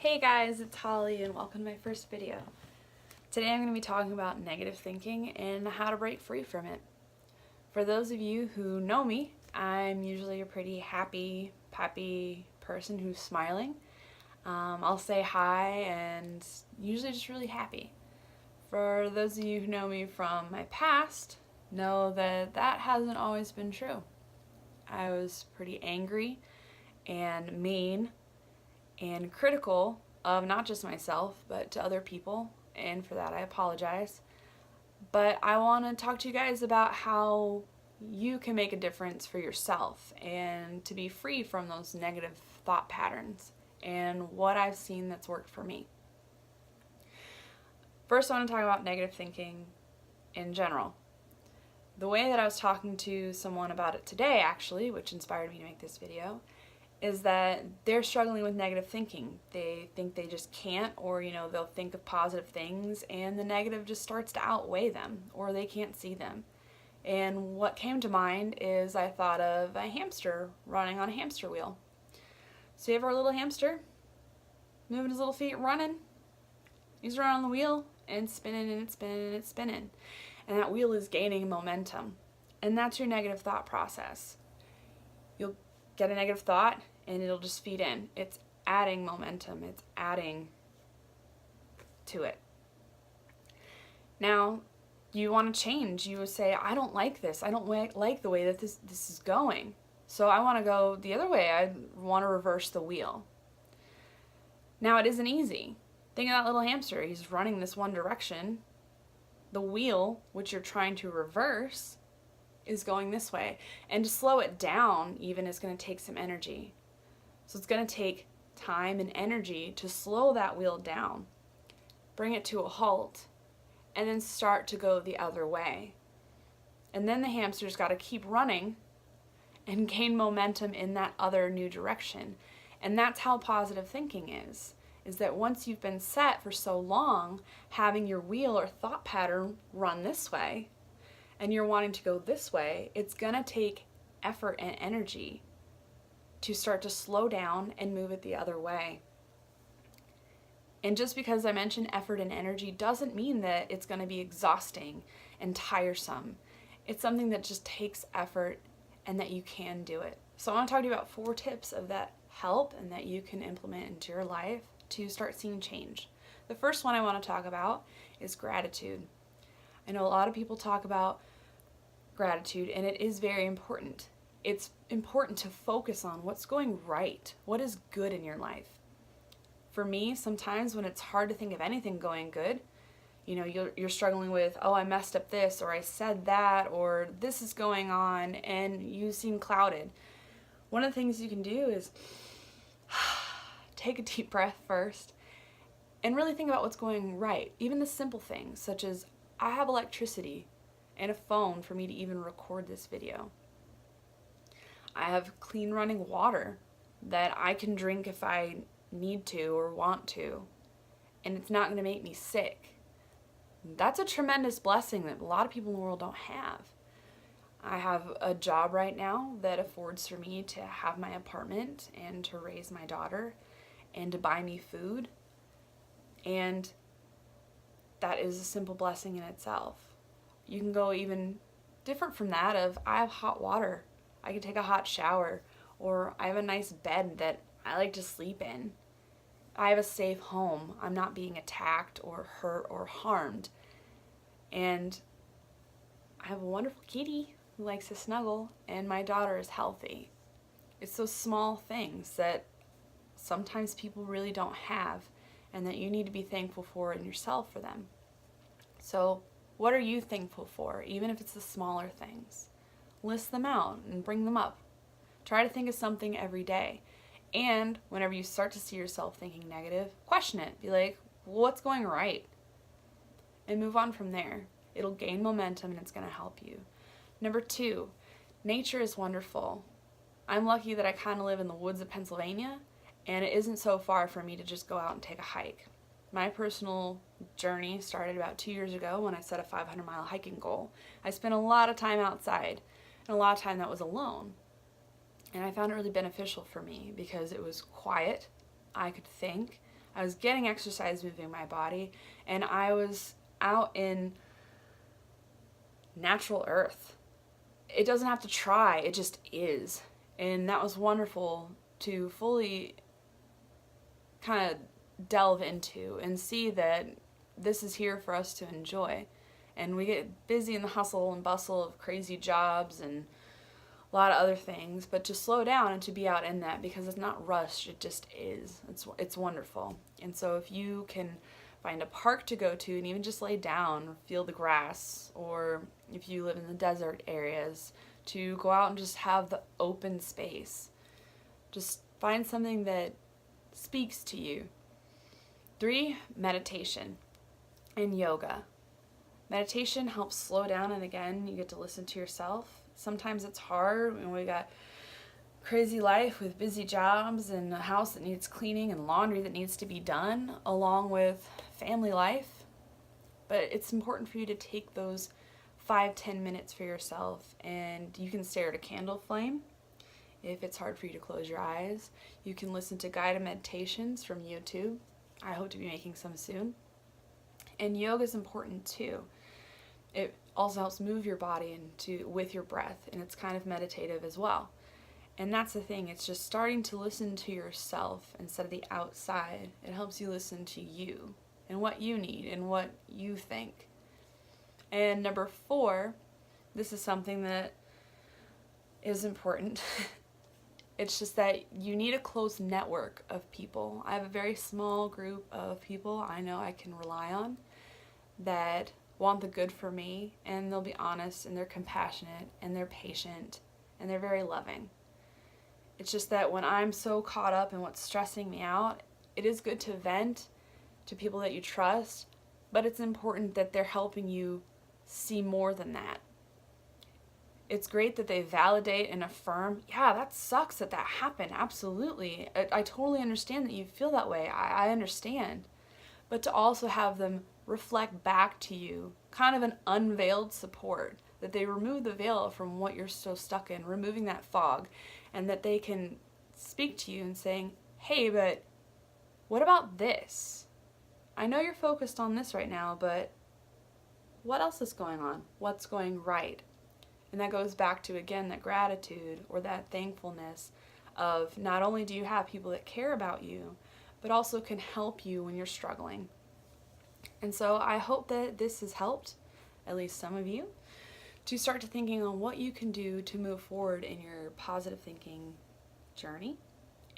Hey guys, it's Holly and welcome to my first video. Today I'm going to be talking about negative thinking and how to break free from it. For those of you who know me, I'm usually a pretty happy, peppy person who's smiling. I'll say hi and usually just really happy. For those of you who know me from my past, know that that hasn't always been true. I was pretty angry and mean and critical of not just myself, but to other people, and for that I apologize. But I want to talk to you guys about how you can make a difference for yourself and to be free from those negative thought patterns and what I've seen that's worked for me. First, I want to talk about negative thinking in general. The way that I was talking to someone about it today, actually, which inspired me to make this video, is that they're struggling with negative thinking. They think they just can't, or they'll think of positive things and the negative just starts to outweigh them, or they can't see them. And what came to mind is I thought of a hamster running on a hamster wheel. So you have our little hamster moving his little feet, running. He's running on the wheel and spinning and it's spinning and it's spinning. And that wheel is gaining momentum. And that's your negative thought process. You'll get a negative thought and it'll just feed in. It's adding momentum. It's adding to it. Now, you want to change. You would say, I don't like this. I don't like the way that this is going. So I want to go the other way. I want to reverse the wheel. Now, it isn't easy. Think of that little hamster. He's running this one direction. The wheel, which you're trying to reverse, is going this way. And to slow it down even is going to take some energy. So it's going to take time and energy to slow that wheel down, bring it to a halt, and then start to go the other way. And then the hamster's got to keep running and gain momentum in that other new direction. And that's how positive thinking is that once you've been set for so long, having your wheel or thought pattern run this way, and you're wanting to go this way, it's going to take effort and energy to start to slow down and move it the other way. And just because I mentioned effort and energy doesn't mean that it's going to be exhausting and tiresome. It's something that just takes effort and that you can do it. So I want to talk to you about 4 tips of that help and that you can implement into your life to start seeing change. The first one I want to talk about is gratitude. I know a lot of people talk about gratitude, and it is very important. It's important to focus on what's going right, what is good in your life. For me, sometimes when it's hard to think of anything going good, you're struggling with, oh, I messed up this, or I said that, or this is going on, and you seem clouded. One of the things you can do is take a deep breath first and really think about what's going right. Even the simple things, such as I have electricity and a phone for me to even record this video. I have clean running water that I can drink if I need to or want to, and it's not going to make me sick. That's a tremendous blessing that a lot of people in the world don't have. I have a job right now that affords for me to have my apartment and to raise my daughter and to buy me food, and that is a simple blessing in itself. You can go even different from that of I have hot water, I can take a hot shower, or I have a nice bed that I like to sleep in. I have a safe home. I'm not being attacked or hurt or harmed. And I have a wonderful kitty who likes to snuggle, and my daughter is healthy. It's those small things that sometimes people really don't have and that you need to be thankful for in yourself for them. So what are you thankful for, even if it's the smaller things? List them out and bring them up. Try to think of something every day. And whenever you start to see yourself thinking negative, question it. Be like, what's going right? And move on from there. It'll gain momentum and it's going to help you. Number 2, nature is wonderful. I'm lucky that I kind of live in the woods of Pennsylvania, and it isn't so far for me to just go out and take a hike. My personal journey started about 2 years ago when I set a 500-mile hiking goal. I spent a lot of time outside, and a lot of time that was alone. And I found it really beneficial for me because it was quiet. I could think. I was getting exercise moving my body, and I was out in natural earth. It doesn't have to try, it just is. And that was wonderful to fully kind of delve into and see that this is here for us to enjoy. And we get busy in the hustle and bustle of crazy jobs and a lot of other things, but to slow down and to be out in that, because it's not rushed, it just is. It's wonderful. And so if you can find a park to go to and even just lay down, feel the grass, or if you live in the desert areas, to go out and just have the open space. Just find something that speaks to you. 3, meditation and yoga. Meditation helps slow down, and again, you get to listen to yourself. Sometimes it's hard when we got crazy life with busy jobs and a house that needs cleaning and laundry that needs to be done, along with family life. But it's important for you to take those 5-10 minutes for yourself, and you can stare at a candle flame. If it's hard for you to close your eyes, you can listen to guided meditations from YouTube. I hope to be making some soon. And yoga is important too. It also helps move your body with your breath, and it's kind of meditative as well. And that's the thing, it's just starting to listen to yourself instead of the outside. It helps you listen to you and what you need and what you think. And number 4, this is something that is important. It's just that you need a close network of people. I have a very small group of people I know I can rely on that want the good for me, and they'll be honest, and they're compassionate, and they're patient, and they're very loving. It's just that when I'm so caught up in what's stressing me out, it is good to vent to people that you trust, but it's important that they're helping you see more than that. It's great that they validate and affirm, yeah, that sucks that happened, absolutely. I totally understand that you feel that way, I understand. But to also have them reflect back to you kind of an unveiled support, that they remove the veil from what you're so stuck in, removing that fog, and that they can speak to you and saying, hey, but what about this? I know you're focused on this right now, but what else is going on? What's going right? And that goes back to, again, that gratitude or that thankfulness of not only do you have people that care about you, but also can help you when you're struggling. And so I hope that this has helped, at least some of you, to start to thinking on what you can do to move forward in your positive thinking journey.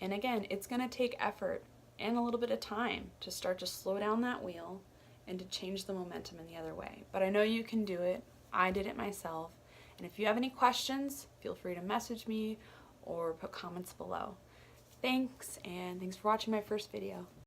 And again, it's going to take effort and a little bit of time to start to slow down that wheel and to change the momentum in the other way. But I know you can do it. I did it myself. And if you have any questions, feel free to message me or put comments below. Thanks, and thanks for watching my first video.